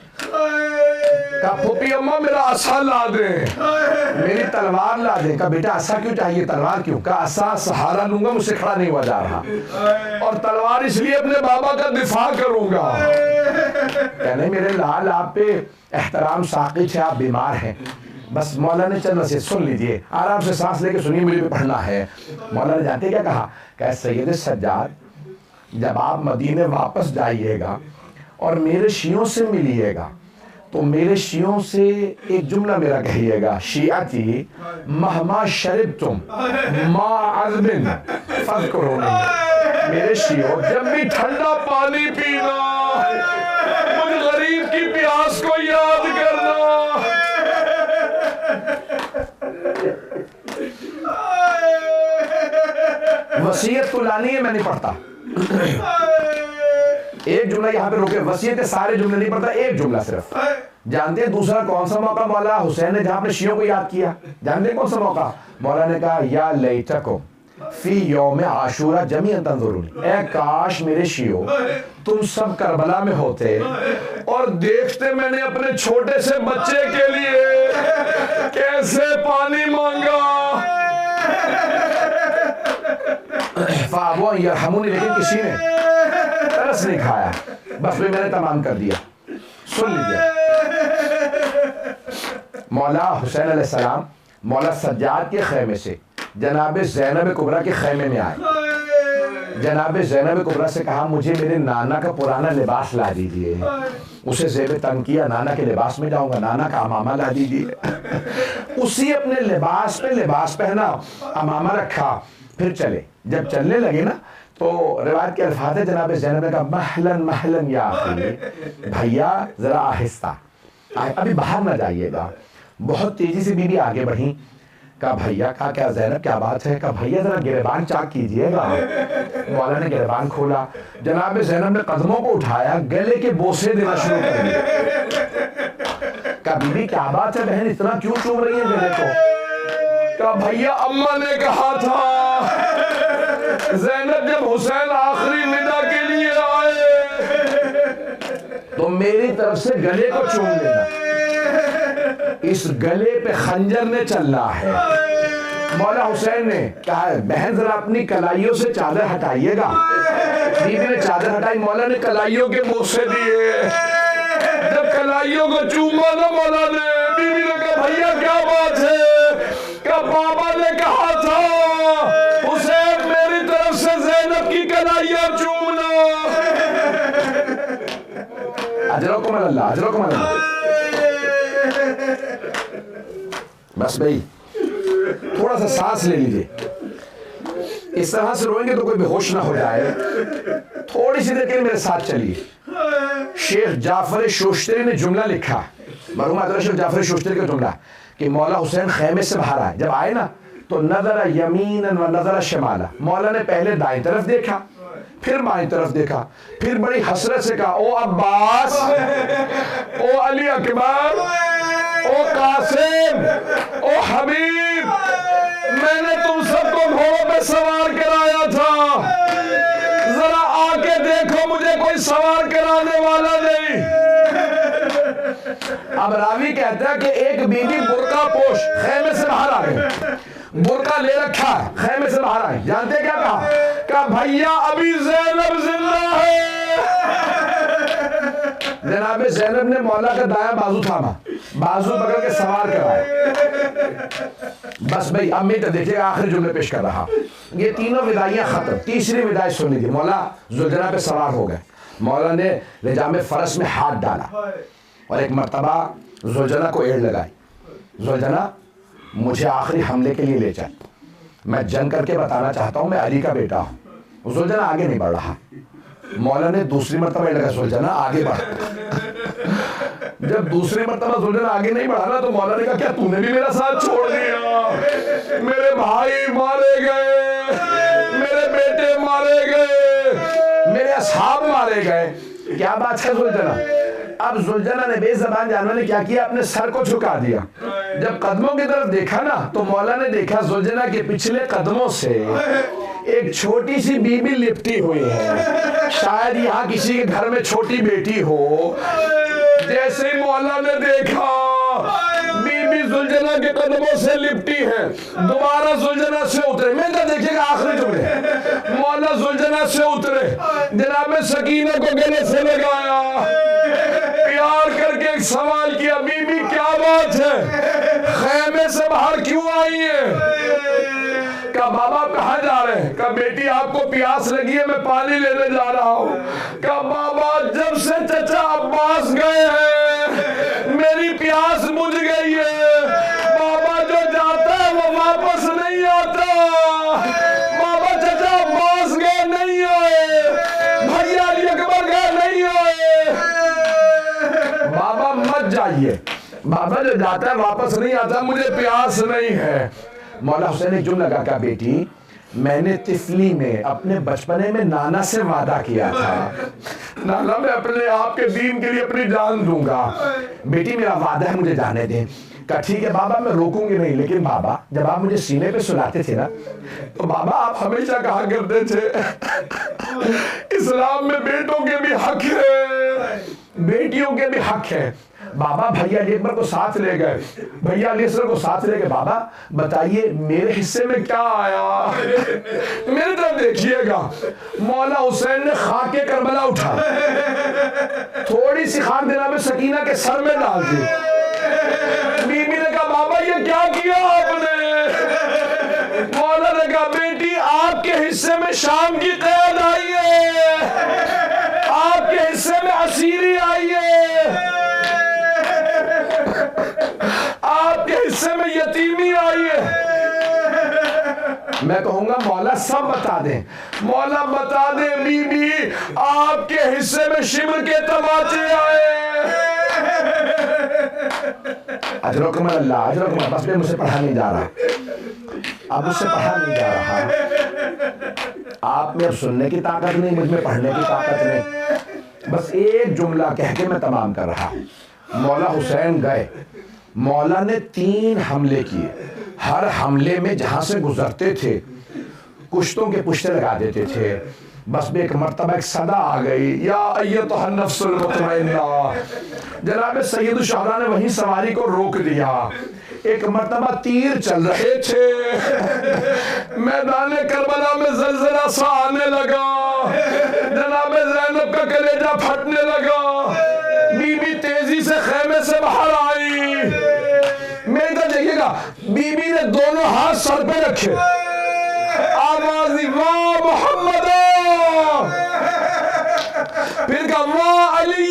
کہا پھوپھی اماں میرا عصا لا دیں، میری تلوار لا دیں. کہا بیٹا عصا کیوں چاہیے، تلوار کیوں؟ کہا عصا سہارا لوں گا، مجھ سے کھڑا نہیں ہوا جا رہا، اور تلوار اس لیے اپنے بابا کا دفاع کروں گا. کہنے میرے لال آپ پہ احترام ساقط ہے، آپ بیمار ہیں. بس مولا نے چند سے سن لیجئے، آرام سے سانس لے کے سنیے، مجھے بھی پڑھنا ہے. مولا نے جانتے کیا کہا؟ کہ سید سجاد جب آپ مدینے واپس جائیے گا اور میرے شیعوں سے ملیے گا تو میرے شیعوں سے ایک جملہ میرا کہیے گا، شیعتی مہما شربتم ما عذب فذکرونی. میرے شیعوں جب بھی ٹھنڈا پانی پینا، مجھ غریب کی پیاس کو یاد کرنا. وصیت تو لانی ہے، میں نہیں پڑھتا. ایک جملہ یہاں پہ روکے، وصیت کے سارے جملے نہیں پڑھتا، ایک جملہ صرف. جانتے ہیں دوسرا کون سا موقع مولا حسین نے جہاں اپنے شیعوں کو یاد کیا؟ جانتے ہیں کون سا موقع؟ مولا نے کہا یا لیتکم فی یوم عاشورہ جمیعا تنظرون، اے کاش میرے شیعوں تم سب کربلا میں ہوتے اور دیکھتے میں نے اپنے چھوٹے سے بچے کے لیے کیسے پانی مانگا. فابوا یرحمونی، لیکن کسی نے ترس نہیں کھایا. بس بھی میں نے تمام کر دیا. سن لیجئے، مولا حسین علیہ السلام مولا سجاد کے خیمے سے جناب زینب کبریٰ کے خیمے میں آئے. جناب زینب کبریٰ سے کہا مجھے میرے نانا کا پرانا لباس لا دیجئے. اسے زیب تن کیا، نانا کے لباس میں جاؤں گا، نانا کا امامہ لا دیجئے. اسی اپنے لباس پہ لباس پہنا، امامہ رکھا، پھر چلے. جب چلنے لگے نا تو روایت کے الفاظ ہے جناب زینب نے کہا محلن محلن یا اخی، بھیا ذرا آہستہ، ابھی باہر نہ جائیے گا. بہت تیزی سے بی بی آگے بڑھی. کہا بھیا، کہا کیا زینب کیا بات ہے؟ کہا بھیا ذرا گریبان چاک کیجئے گا. مولا نے گریبان کھولا. جناب زینب نے قدموں کو اٹھایا، گلے کے بوسے دینا شروع کر دیے. کہا بی بی کیا بات ہے بہن، اتنا کیوں چوم رہی ہے گلے کو؟ کہا بھیا اماں نے کہا تھا زینب جب حسین آخری ندا کے لیے آئے تو میری طرف سے گلے کو چوم لینا، اس گلے پہ خنجر نے چلنا ہے. مولا حسین نے کہا بہن ذرا اپنی کلائیوں سے چادر ہٹائیے گا. بی بی نے چادر ہٹائی، مولا نے کلائیوں کے بوسے دیے. جب کلائیوں کو چوما نا مولا نے، بی بی نے کہا بھیا کیا بات ہے؟ کہا بابا نے کہا تھا حسین میری طرف سے زینب کی کلائیاں چومنا. اجرکم اللہ، اجرکم اللہ. بس بھئی تھوڑا سا سانس لے لیجئے. اس طرح سے روئیں گے تو کوئی بے ہوش نہ ہو جائے. تھوڑی سی دیر کے لیے میرے ساتھ چلیے. شیخ جعفر شوشتری نے جملہ لکھا، مرحوم حضرت شیخ جعفر شوشتری کا جملہ، کہ مولا حسین خیمے سے باہر آئے. جب آئے نا تو نظر یمیناً و نظر شمالا، مولا نے پہلے دائیں طرف دیکھا، پھر بائیں طرف دیکھا، پھر بڑی حسرت سے کہا او عباس، او علی اکبر، او قاسم، او حبیب، میں نے تم سب کو گھوڑوں پہ سوار کرایا تھا، ذرا آ کے دیکھو مجھے کوئی سوار کرانے والا نہیں. اب راوی کہتا ہے کہ ایک بی بی برقع پوش خیمے سے باہر آ گئے، برقع لے رکھا ہے، خیمے سے باہر آئے. جانتے کیا کہا؟ کہا بھیا ابھی زینب زندہ ہے. جناب زینب نے مولا کا دایاں بازو تھاما، بازو پکڑ کے سوار کرائے. بس بھئی اب میں تو دیکھئے گا آخری جملے پیش کر رہا. یہ تینوں وداعیاں ختم. تیسری وداعی سن لیجیے. مولا زلجنہ پہ سوار ہو گئے. مولا نے لجام فرس میں ہاتھ ڈالا اور ایک مرتبہ زلجنہ کو ایڑ لگائی. زلجنہ مجھے آخری حملے کے لیے لے چل، میں جنگ کر کے بتانا چاہتا ہوں میں علی کا بیٹا ہوں. زلجنہ آگے نہیں بڑھ رہا. مولا نے دوسری مرتبہ ایڑ لگا، زلجنہ آگے بڑھ. جب دوسری مرتبہ زلجنہ آگے نہیں بڑھا نا تو مولا نے کہا کیا تو نے بھی میرا ساتھ چھوڑ دیا؟ میرے بھائی مارے گئے، میرے بیٹے مارے گئے، میرے اصحاب مارے گئے. کیا بات ہے زلجنہ؟ اب زلجنہ نے بے زبان جانور نے کیا کیا؟ اپنے سر کو جھکا دیا. جب قدموں کی طرف دیکھا نا تو مولا نے دیکھا زلجنہ کے پچھلے قدموں سے ایک چھوٹی سی بی بی لپٹی ہوئی ہے. شاید یہاں کسی کے گھر میں چھوٹی بیٹی ہو. جیسے ہی مولا نے دیکھا بی بی زلجنہ کے قدموں سے لپٹی ہے، دوبارہ زلجنہ سے اترے. میں تو دیکھے گا آخری جملے. مولا زلجنہ سے اترے، جناب سکینہ کو گلے سے لگایا، پیار کر کے ایک سوال کیا بی بی کیا بات ہے، خیمے سے باہر کیوں آئی ہے؟ کہا بابا کہاں جا رہے ہیں؟ کہا بیٹی آپ کو پیاس لگی ہے میں پانی لینے جا رہا ہوں. کہا بابا جب سے چچا عباس گئے ہیں میری پیاس بجھ گئی ہے. بابا جو جاتا ہے وہ واپس نہیں آتا. بابا چچا عباس گئے نہیں آئے، بھیا علی اکبر گئے نہیں آئے. بابا مت جائیے، بابا جو جاتا ہے واپس نہیں آتا، مجھے پیاس نہیں ہے. مولا حسین نے جملہ لگا کہا بیٹی میں نے طفلی میں اپنے بچپنے میں نانا سے وعدہ کیا تھا، نانا میں اپنے آپ کے دین کے لیے اپنی جان دوں گا. بیٹی میرا وعدہ ہے مجھے جانے دیں. کہا ٹھیک ہے بابا میں روکوں گی نہیں، لیکن بابا جب آپ مجھے سینے پہ سلاتے تھے نا تو بابا آپ ہمیشہ کہا کرتے تھے اسلام میں بیٹوں کے بھی حق ہے، بیٹیوں کے بھی حق ہے. بابا بھیا علی اکبر کو ساتھ لے گئے، بھیا علی اصغر کو ساتھ لے گئے. بابا بتائیے میرے حصے میں کیا آیا؟ میری طرف دیکھیے گا. مولا حسین نے خاک کربلا اٹھا، تھوڑی سی خاک جناب سکینہ کے سر میں ڈال دی. بی بی نے کہا بابا یہ کیا کیا آپ نے؟ مولا نے کہا بیٹی آپ کے حصے میں شام کی قید آئی ہے، آپ کے حصے میں اسیری آئی ہے، آپ کے حصے میں یتیمی آئی ہے. میں کہوں گا مولا سب بتا دیں، مولا بتا دیں بی بی آپ کے حصے میں شمر کے تماچے آئے۔ اجرکم اللہ، اجرکم اللہ، بس میں مجھ سے پڑھا نہیں جا رہا، اب مجھ سے پڑھا نہیں جا رہا، آپ میں اب سننے کی طاقت نہیں، مجھ میں پڑھنے کی طاقت نہیں، بس ایک جملہ کہہ کے میں تمام کر رہا۔ مولا حسین گئے، مولا نے 3 حملے کیے، ہر حملے میں جہاں سے گزرتے تھے کشتوں کے پشتے لگا دیتے تھے، بس میں ایک مرتبہ ایک صدا آ گئی، یا ایتھا النفس المطمئنہ، جناب سید الشہداء نے وہیں سواری کو روک دیا، ایک مرتبہ تیر چل رہے تھے، میدان کربلا میں زلزلہ سا آنے لگا، جناب زینب کا کلیجہ پھٹنے لگا، بی بی تیزی سے خیمے سے باہر آئی، میری طرف دیکھیے گا، بی بی نے دونوں ہاتھ سر پہ رکھے، آوازی واہ محمد، پھر کہا واہ علی،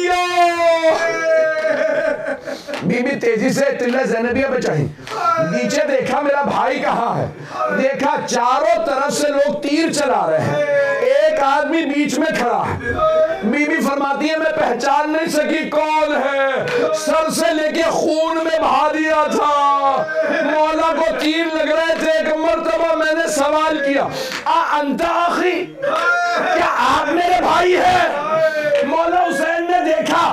بی بی تیزی سے تلہ زینبیہ پہ چڑھی، نیچے دیکھا میرا بھائی کہاں ہے، دیکھا چاروں طرف سے لوگ تیر چلا رہے ہیں، ایک آدمی بیچ میں کھڑا ہے، بی بی فرماتی ہے میں پہچان نہیں سکی کون ہے، سر سے لے کے خون میں بہا دیا تھا، مولا کو تیر لگ رہے تھے، ایک مرتبہ میں نے سوال کیا انت آخی، کیا آپ میرے بھائی ہیں؟ مولا حسین نے دیکھا،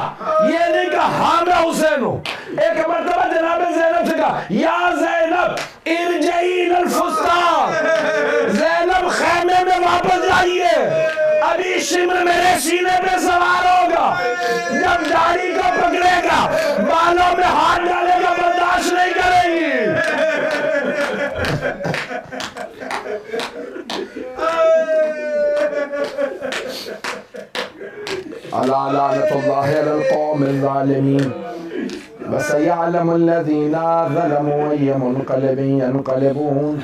یہ نہیں کہا ہاں میں حسین ہوں، ایک مرتبہ جناب زینب سے کہا یا زینب ارجعی الفستان، زینب خیمے میں واپس جائیے، ابھی شمر میرے سینے پہ سوار ہوگا، جب داڑھی کو پکڑے گا بالوں میں ہاتھ ڈالے گا برداشت نہیں کریں گی۔ الا لعنۃ اللہ علی القوم الظالمین وسيعلم الذين ظلموا أي منقلب ينقلبون۔